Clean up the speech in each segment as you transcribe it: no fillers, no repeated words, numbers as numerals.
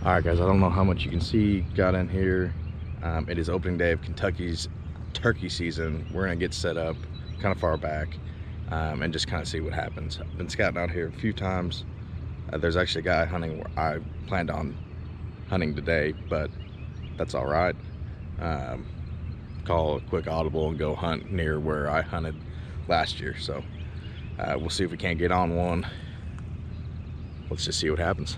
All right, guys, I don't know how much you can see got in here. It is opening day of Kentucky's turkey season. We're gonna get set up kind of far back and just kind of see what happens. I've been scouting out here a few times. There's actually a guy hunting where I planned on hunting today, but that's all right. Call a quick audible and go hunt near where I hunted last year. So we'll see if we can't get on one. Let's just see what happens.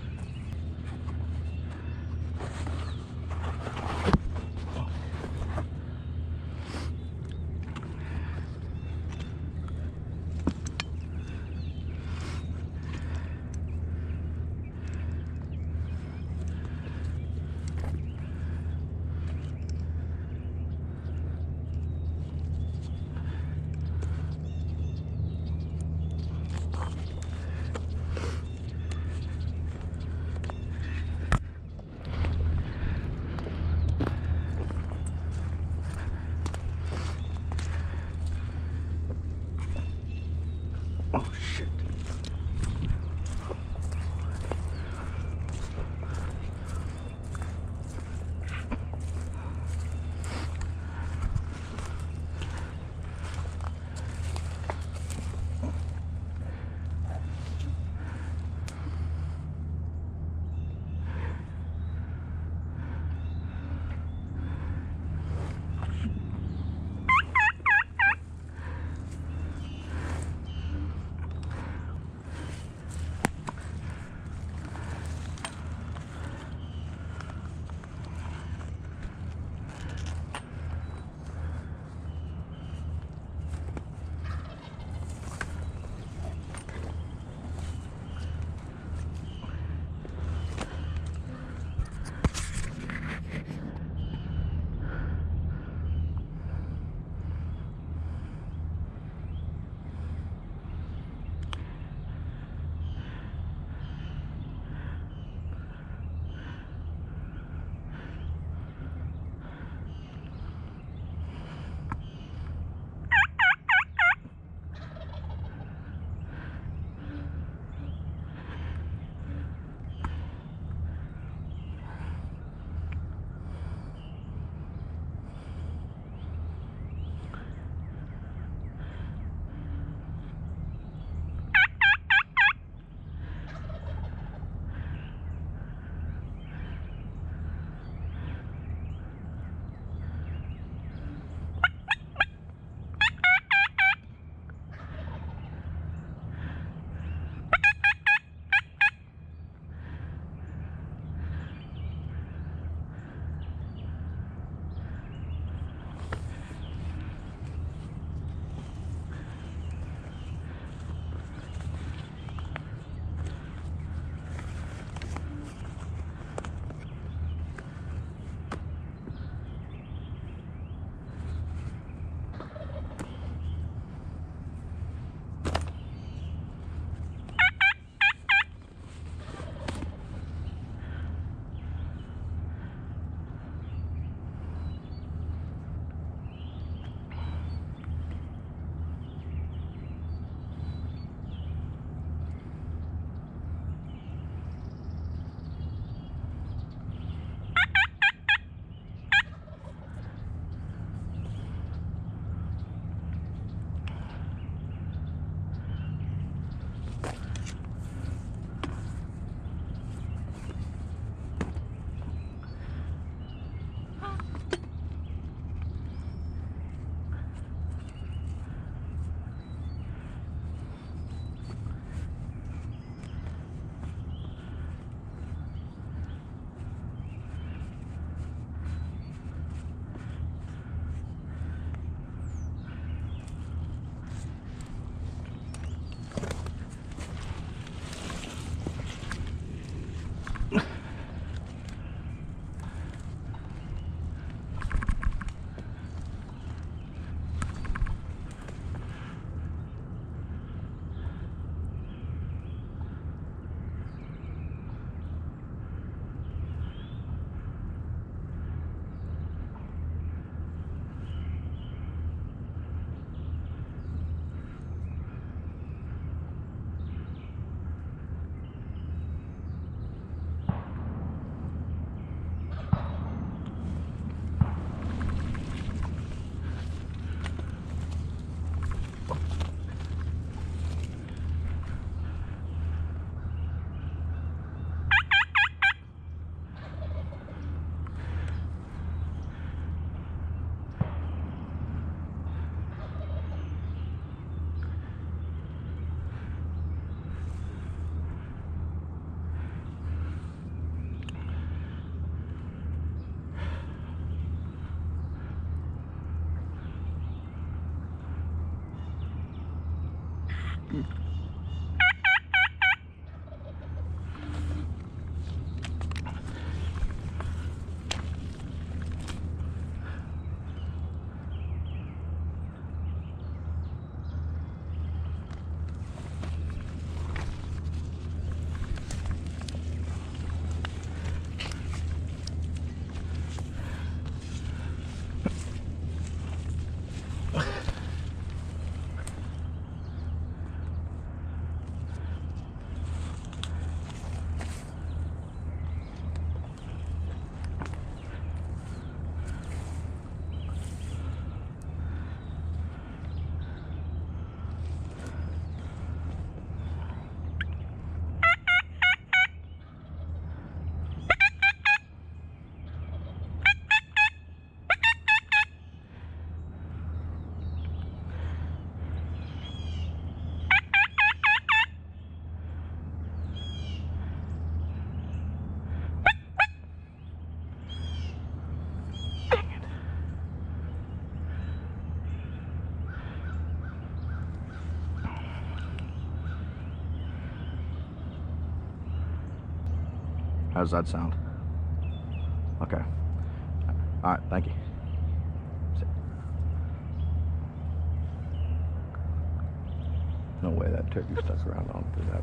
How does that sound? Okay. All right, thank you. No way that turkey stuck around on through that.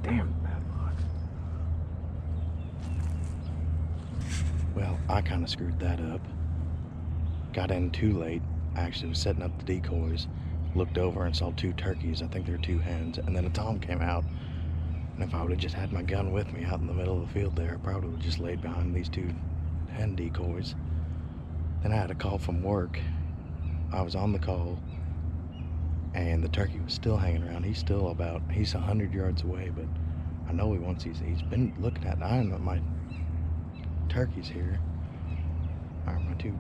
Damn bad luck. Well, I kind of screwed that up. Got in too late. I actually was setting up the decoys. Looked over and saw 2 turkeys. I think they were 2 hens. And then a tom came out. And if I would have just had my gun with me out in the middle of the field there, I probably would have just laid behind these 2 hen decoys. Then I had a call from work. I was on the call. And the turkey was still hanging around. He's 100 yards away, but I know he's been looking at, I know my turkeys here, are my two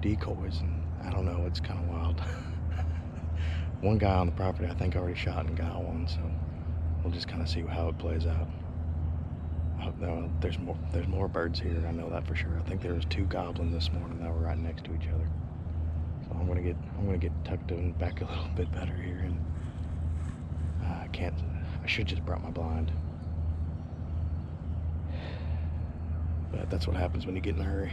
decoys, and I don't know, it's kind of wild. One guy on the property I think already shot and got one, so we'll just kind of see how it plays out. There's more birds here, I know that for sure. I think there was 2 goblin this morning that were right next to each other. So I'm gonna get tucked in back a little bit better here, and I should just brought my blind. But that's what happens when you get in a hurry.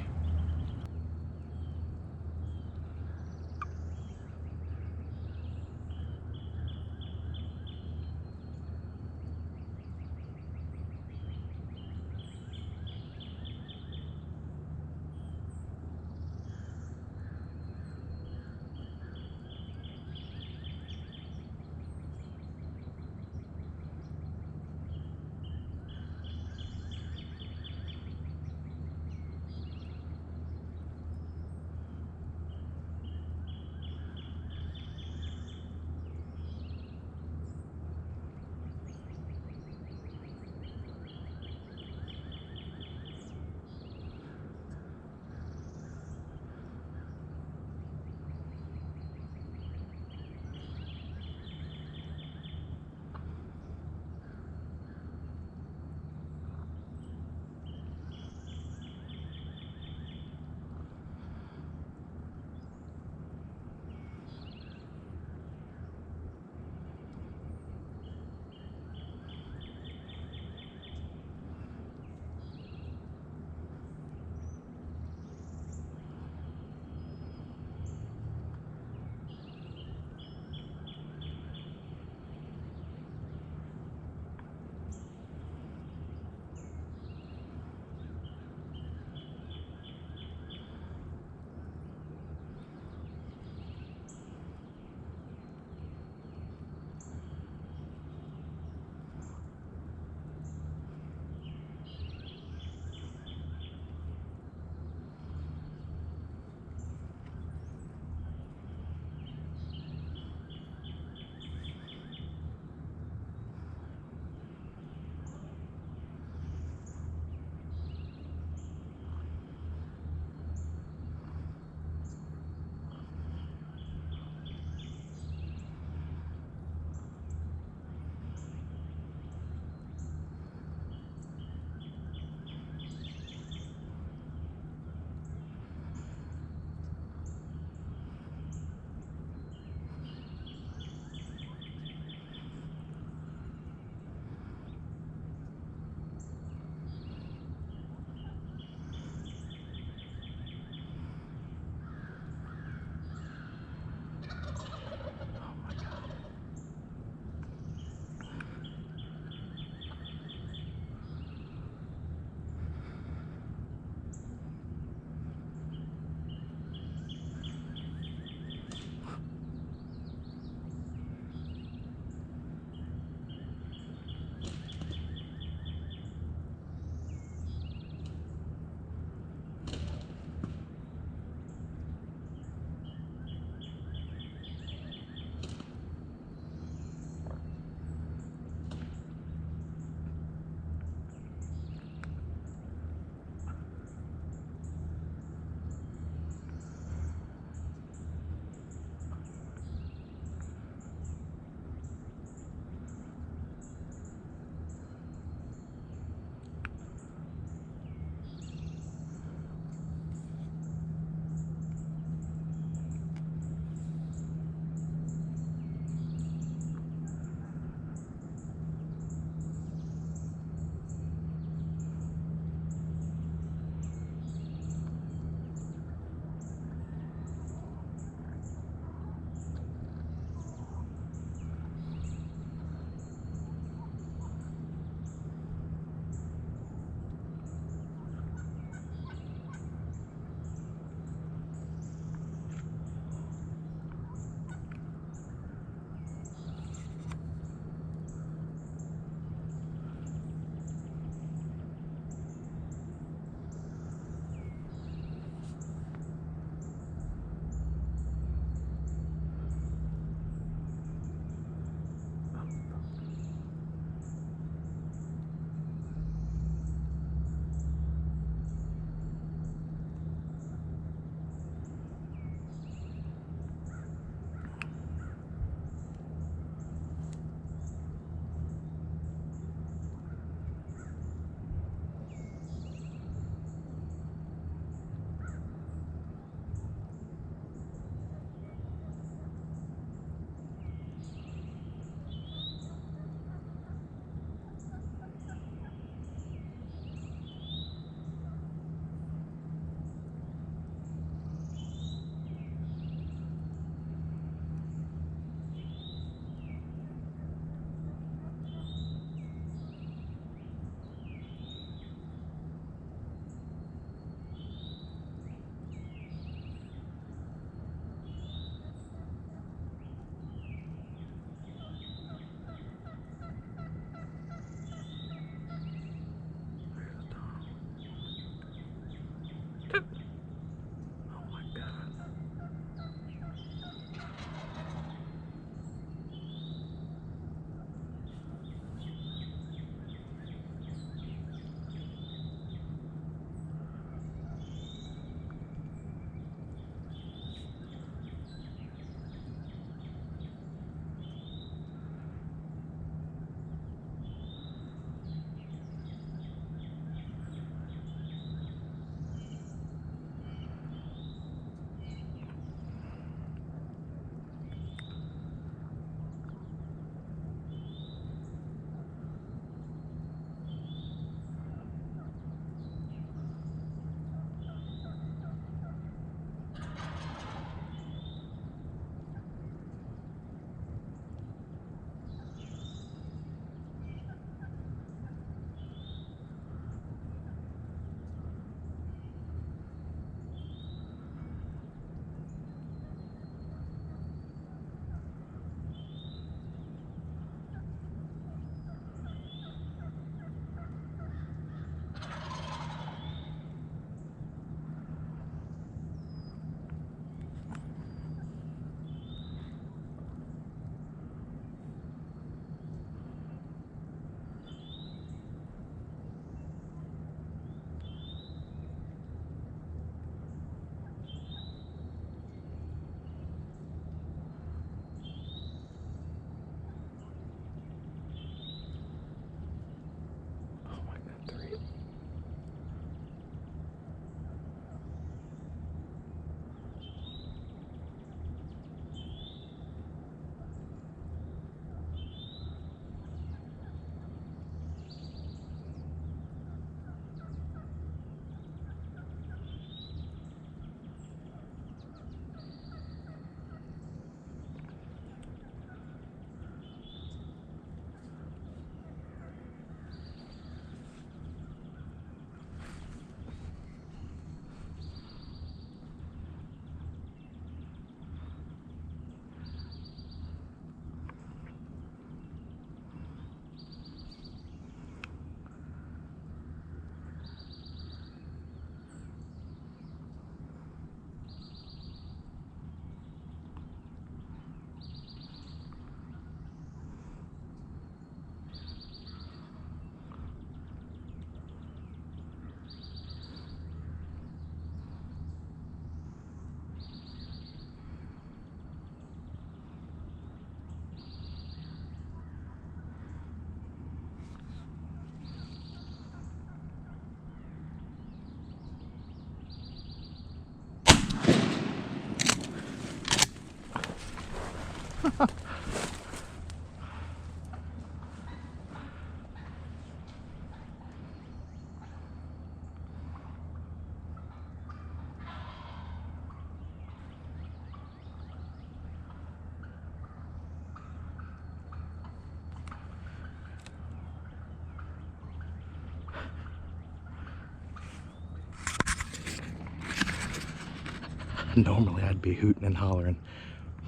Normally I'd be hooting and hollering,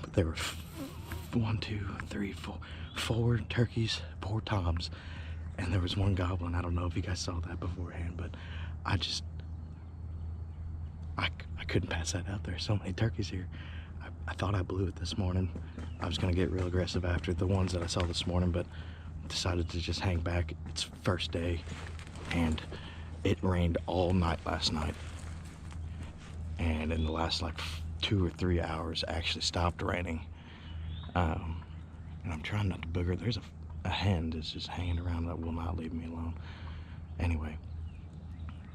but there were 1, 2, 3, 4, 4 turkeys, 4 toms, and there was 1 goblin. I don't know if you guys saw that beforehand, but I couldn't pass that out. There's so many turkeys here. I thought I blew it this morning. I was gonna get real aggressive after the ones that I saw this morning, but decided to just hang back. It's first day, and it rained all night last night. And in the last like 2 or 3 hours, actually stopped raining. And I'm trying not to booger. There's a hen that's just hanging around that will not leave me alone. Anyway,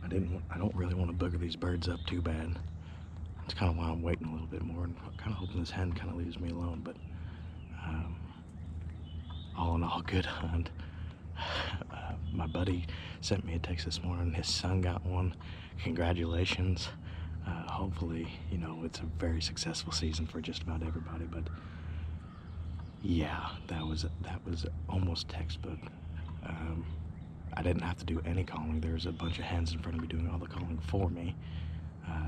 I don't really want to booger these birds up too bad. That's kind of why I'm waiting a little bit more, and kind of hoping this hen kind of leaves me alone. But all in all, good hunt. My buddy sent me a text this morning. His son got one. Congratulations. Hopefully, you know, it's a very successful season for just about everybody. But yeah, that was almost textbook. I didn't have to do any calling. There was a bunch of hens in front of me doing all the calling for me.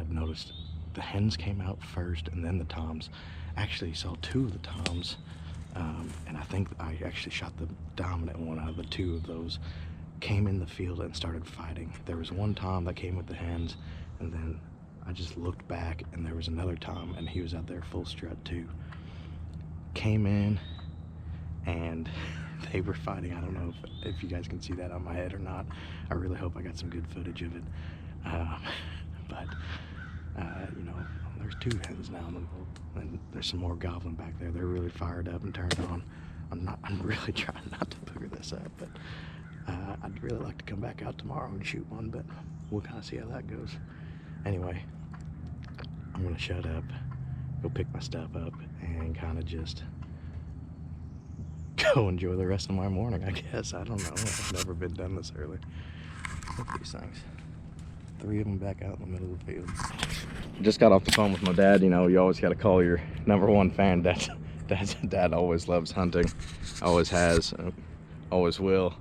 Noticed the hens came out first, and then the toms. Actually saw 2 of the toms, and I think I actually shot the dominant one out of the 2 of those. Came in the field and started fighting. There was 1 tom that came with the hens, and then I just looked back and there was another tom, and he was out there full strut too. Came in and they were fighting. I don't know if you guys can see that on my head or not. I really hope I got some good footage of it. You know, there's 2 hens now, and there's some more goblin back there. They're really fired up and turned on. I'm really trying not to booger this up, but I'd really like to come back out tomorrow and shoot one, but we'll kind of see how that goes. Anyway, I'm gonna shut up, go pick my stuff up, and kind of just go enjoy the rest of my morning, I guess. I don't know. I've never been done this early. Look at these things. 3 of them back out in the middle of the field. Just got off the phone with my dad. You know, you always got to call your #1 fan. Dad always loves hunting, always has, always will.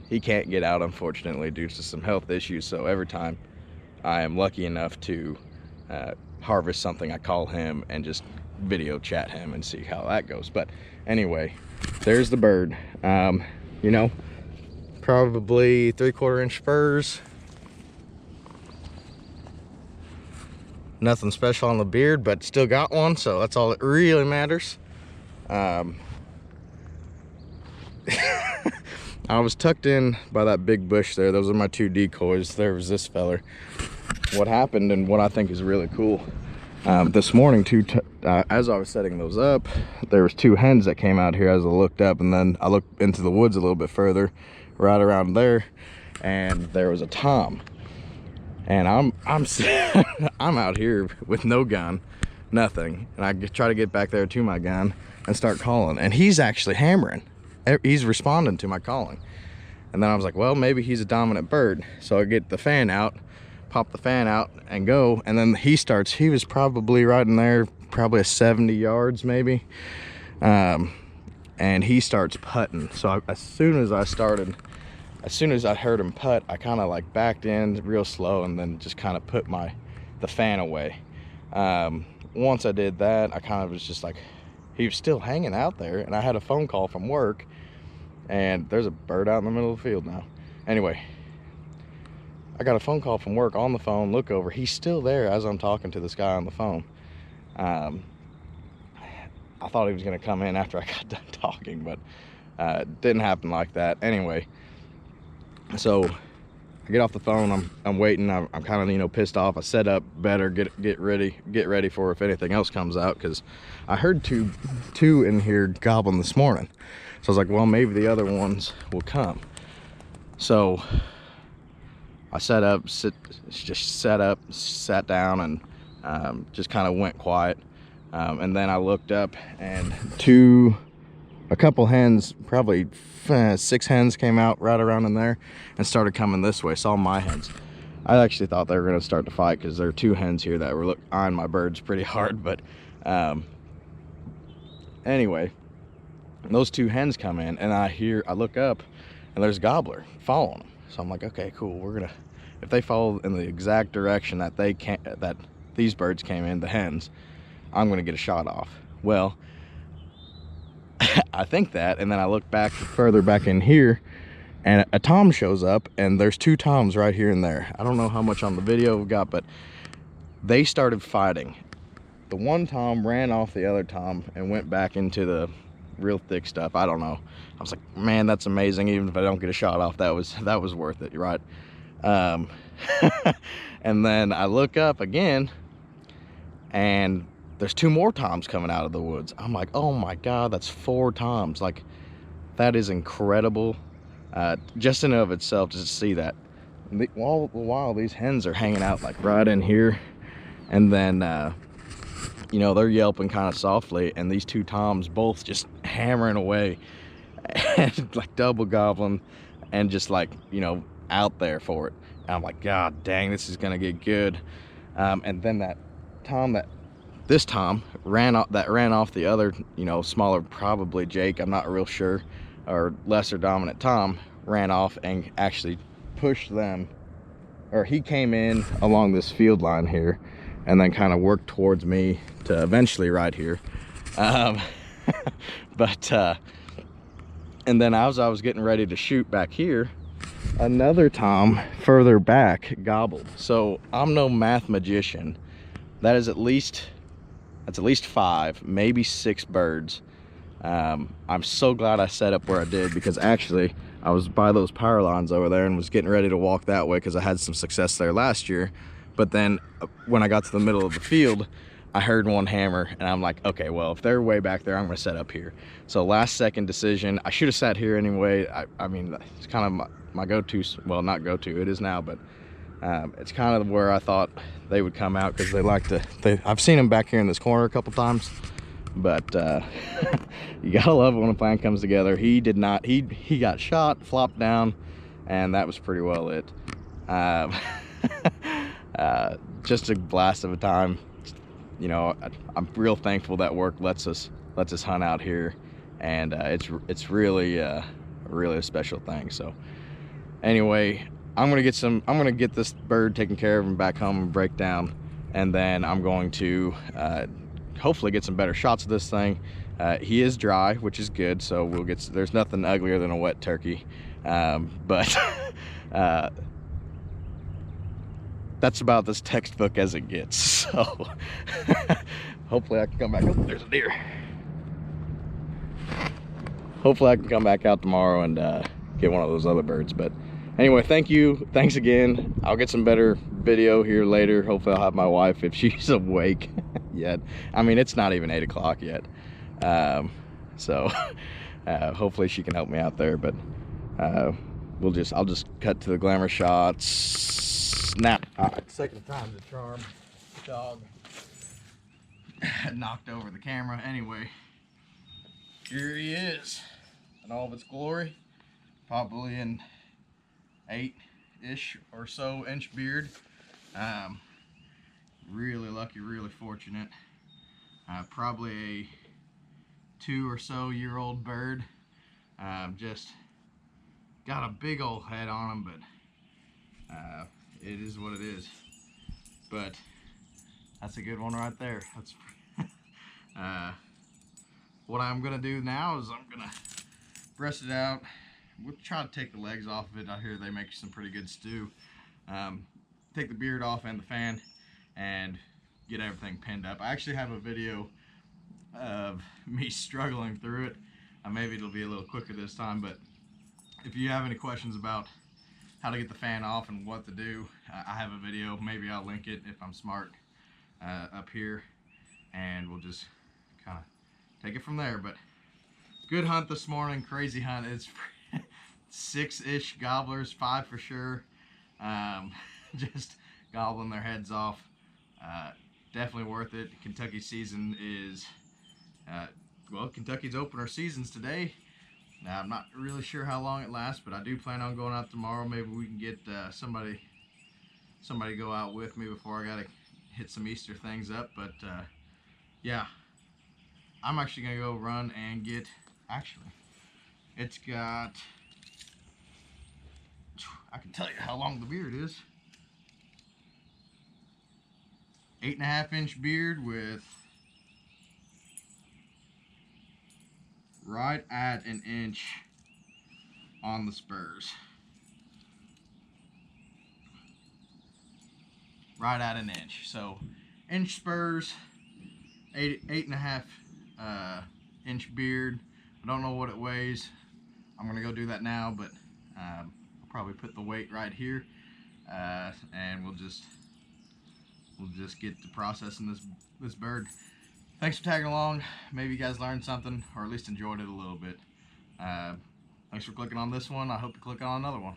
He can't get out, unfortunately, due to some health issues, so every time I am lucky enough to harvest something, I call him and just video chat him and see how that goes. But anyway, there's the bird. You know, probably 3/4 inch spurs. Nothing special on the beard, but still got one, so that's all that really matters. I was tucked in by that big bush there. Those are my 2 decoys. There was this feller. What happened, and what I think is really cool, this morning as I was setting those up, there was 2 hens that came out here as I looked up, and then I looked into the woods a little bit further, right around there, and there was a tom. And I'm I'm out here with no gun, nothing, and I try to get back there to my gun and start calling, and he's actually hammering. He's responding to my calling. And then I was like, well, maybe he's a dominant bird. So I get the fan out, pop the fan out and go, and then he was probably right in there, probably a 70 yards maybe, and he starts putting. So as soon as I heard him putt, I kind of like backed in real slow and then just kind of put the fan away. Once I did that, I kind of was just like, he was still hanging out there, and I had a phone call from work, and there's a bird out in the middle of the field now. Anyway, I got a phone call from work on the phone, look over, he's still there as I'm talking to this guy on the phone. I thought he was gonna come in after I got done talking, but it didn't happen like that. Anyway, so I get off the phone, I'm waiting, I'm kind of, you know, pissed off. I set up better, get ready for if anything else comes out, because I heard two in here gobbling this morning. So I was like, well, maybe the other ones will come. So I sat down, and just kind of went quiet. And then I looked up and a couple hens, probably 6 hens came out right around in there and started coming this way. Saw my hens. I actually thought they were going to start to fight because there are 2 hens here that were eyeing my birds pretty hard. But anyway, those 2 hens come in, and I look up and there's Gobbler following them. So I'm like, okay, cool. If they follow in the exact direction that these birds came in, the hens, I'm gonna get a shot off. Well, I think that, and then I look back further back in here, and a tom shows up, and there's 2 toms right here and there. I don't know how much on the video we got, but they started fighting. The one tom ran off the other tom and went back into the real thick stuff. I don't know. I was like, man, that's amazing. Even if I don't get a shot off, that was worth it, right? And then I look up again, and there's 2 more toms coming out of the woods. I'm like, oh my god, that's 4 toms. Like, that is incredible. Just in and of itself, just to see that. All the while these hens are hanging out like right in here, and then you know, they're yelping kind of softly, and these 2 toms both just hammering away and like double gobbling and just like, you know, out there for it. And I'm like, god dang, this is gonna get good. And then this tom ran off the other, you know, smaller, probably Jake, I'm not real sure, or lesser dominant tom, ran off and actually pushed them, or he came in along this field line here and then kind of worked towards me to eventually right here. And then as I was getting ready to shoot back here, another tom further back gobbled. So I'm no math magician. That's at least 5, maybe 6 birds. I'm so glad I set up where I did, because actually I was by those power lines over there and was getting ready to walk that way because I had some success there last year. But then when I got to the middle of the field, I heard one hammer, and I'm like, okay, well, if they're way back there, I'm gonna set up here. So last second decision, I should have sat here anyway. I mean, it's kind of my go-to, well, not go-to, it is now, but it's kind of where I thought they would come out, because they like to, I've seen them back here in this corner a couple times, but you gotta love it when a plan comes together. He did not, he got shot, flopped down, and that was pretty well it. Just a blast of a time. You know, I'm real thankful that work lets us hunt out here, and it's really really a special thing. So anyway, I'm gonna get this bird taken care of and back home and break down, and then I'm going to hopefully get some better shots of this thing. He is dry, which is good, so there's nothing uglier than a wet turkey, but that's about as textbook as it gets. So hopefully I can come back. Oh, there's a deer. Hopefully I can come back out tomorrow and get one of those other birds. But anyway, thanks again. I'll get some better video here later. Hopefully I'll have my wife, if she's awake yet. I mean, it's not even 8 o'clock yet, so hopefully she can help me out there. But I'll just cut to the glamour shots now. All right, second time to charm. Dog knocked over the camera. Anyway, here he is in all of its glory, probably an 8-ish or so inch beard. Really lucky, really fortunate. Probably a 2 or so year old bird. Just got a big old head on him, but it is what it is. But that's a good one right there. That's what I'm gonna do now is I'm gonna breast it out. We'll try to take the legs off of it. I hear they make some pretty good stew. Take the beard off and the fan and get everything pinned up. I actually have a video of me struggling through it. Maybe it'll be a little quicker this time, but if you have any questions about how to get the fan off and what to do, I have a video. Maybe I'll link it if I'm smart up here, and we'll just kind of take it from there. But good hunt this morning, crazy hunt. It's 6-ish gobblers, 5 for sure, just gobbling their heads off. definitely worth it. Kentucky season is, well, Kentucky's opener season's today. Now, I'm not really sure how long it lasts, but I do plan on going out tomorrow. Maybe we can get somebody go out with me before I gotta hit some Easter things up. But yeah, I'm actually gonna go run and get, actually, it's got, I can tell you how long the beard is. 8.5-inch beard with right at an inch on the spurs. Right at an inch. So inch spurs, 8.5 inch beard. I don't know what it weighs. I'm gonna go do that now, but I'll probably put the weight right here, and we'll just get to processing this bird. Thanks for tagging along. Maybe you guys learned something, or at least enjoyed it a little bit. Thanks for clicking on this one. I hope you click on another one.